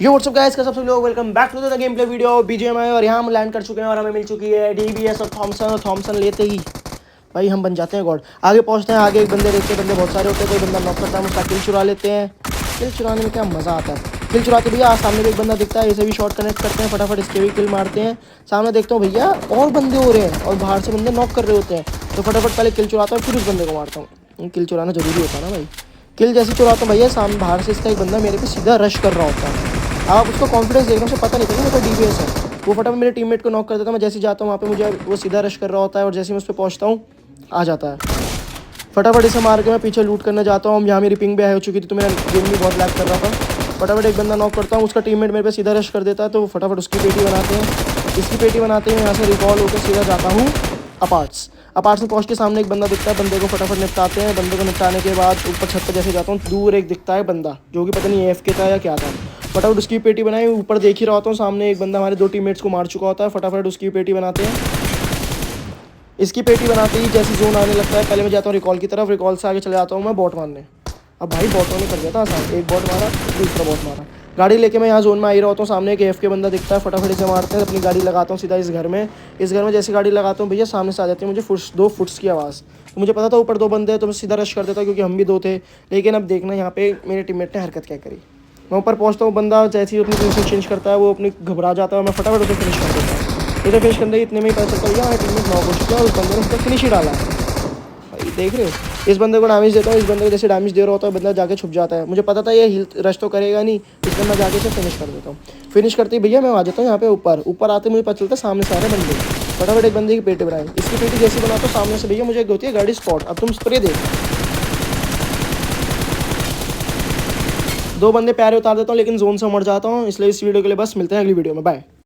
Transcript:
यो WhatsApp guys, का सबसे लोग welcome back to the game play video BGMI. और यहाँ हम लैंड कर चुके हैं और हमें मिल चुकी है डीबीएस और थॉमसन लेते ही भाई हम बन जाते हैं गॉड। आगे पहुँचते हैं, आगे एक बंदे देखते हैं, बंदे बहुत सारे होते हैं, कोई बंदा नॉक करता है, उसका किल चुरा लेते हैं। किल चुराने में क्या मज़ा आता है। किल चुराते भैया सामने भी एक बंदा दिखता है, इसे भी शॉट कनेक्ट करते हैं, फटाफट इसके भी किल मारते हैं। सामने देखता हूँ भैया और बंदे हो रहे हैं और बाहर से बंदे नॉक कर रहे होते हैं, तो फटाफट पहले किल चुराता हूँ, फिर उस बंदे को मारता हूँ। किल चुराना जरूरी होता है ना भाई। किल जैसे चुराता हूँ भैया, सामने बाहर से इसका एक बंदा मेरे पे सीधा रश कर रहा होता है। आप उसको कॉन्फिडेंस देखने से पता नहीं चलता मेरा डीबीएस है। वो फटाफट मेरे टीममेट को नॉक कर देता है। मैं जैसे जाता हूँ वहाँ पे मुझे वो सीधा रश कर रहा होता है और जैसे मैं उस पर पहुँचता हूँ आ जाता है। फटाफट इसे मार के मैं पीछे लूट करने जाता हूँ। यहाँ मेरी पिंग भी हाई हो चुकी थी तो मेरा गेम भी बहुत लैग कर रहा था। फटाफट एक बंदा नॉक करता हूँ, उसका टीममेट मेरे पे सीधा रश कर देता है, तो फटाफट उसकी पेटी बनाते हैं। इसकी पेटी बनाते हैं, यहाँ से रिकॉल होकर सीधा जाता हूँ अपार्ट्स में पहुँच के सामने एक बंदा दिखता है, बंदे को फटाफट निपटाते हैं। बंदे को निपटाने के बाद ऊपर छत पर जैसे जाता हूँ, दूर एक दिखता है बंदा जो कि पता नहीं AFK था या क्या था। फटाफट उसकी पेटी बनाई, ऊपर देख ही रहा होता हूँ, सामने एक बंदा हमारे 2 टीममेट्स को मार चुका होता है। फटाफट उसकी पेटी बनाते हैं। इसकी पेटी बनाते ही जैसे जोन आने लगता है, पहले मैं जाता हूँ रिकॉल की तरफ, रिकॉल से आगे चले जाता हूँ मैं बॉट मारने। अब भाई बॉटों ने कर दिया था आसान, एक बॉट मारा, दूसरा बॉट मारा। गाड़ी लेके मैं यहाँ जोन में आ ही रहा होता हूँ, सामने एक AFK बंदा दिखता है, फटाफट इसे मारते हैं। अपनी गाड़ी लगाता हूँ सीधा इस घर में। इस घर में जैसी गाड़ी लगाता हूँ भैया सामने से आ जाती है मुझे 2 फुट्स की आवाज़। तो मुझे पता था ऊपर 2 बंदे हैं, तो मैं सीधा रश कर देता क्योंकि हम भी 2 थे। लेकिन अब देखना यहाँ पे मेरे टीममेट ने हरकत क्या करी। मैं ऊपर पहुँचता हूँ, बंदा जैसे ही अपनी पोजीशन चेंज करता है वो अपनी घबरा जाता है, मैं फटाफट उसे फिनिश कर देता हूँ। इसे फिनिश करने इतने में ही पता चलता है हमारे टीम में नॉक हो चुका है और उस बंदे ने उसका फिनिश ही डाला है। भाई देख रहे हो, इस बंदे को डैमेज देता हूँ, इस बंदे को जैसे डैमेज दे रहा होता है बंदा जाके छुप जाता है। मुझे पता था ये हिल रश तो करेगा नहीं, इसलिए मैं जाके इसे फिनिश कर देता हूँ। फिनिश करते ही भैया मैं आ जाता हूँ यहाँ पे ऊपर आते मुझे पता चलता है सामने सारे बंदे। फटाफट एक बंदे की पेटी बनाई, इसकी पेटी जैसी बनाता हूँ सामने से भैया मुझे एक होती है गाड़ी स्पॉट। अब तुम स्प्रे देख, 2 बंदे प्यारे उतार देता हूँ लेकिन जोन से मर जाता हूँ। इसलिए इस वीडियो के लिए बस मिलते हैं अगली वीडियो में, बाय।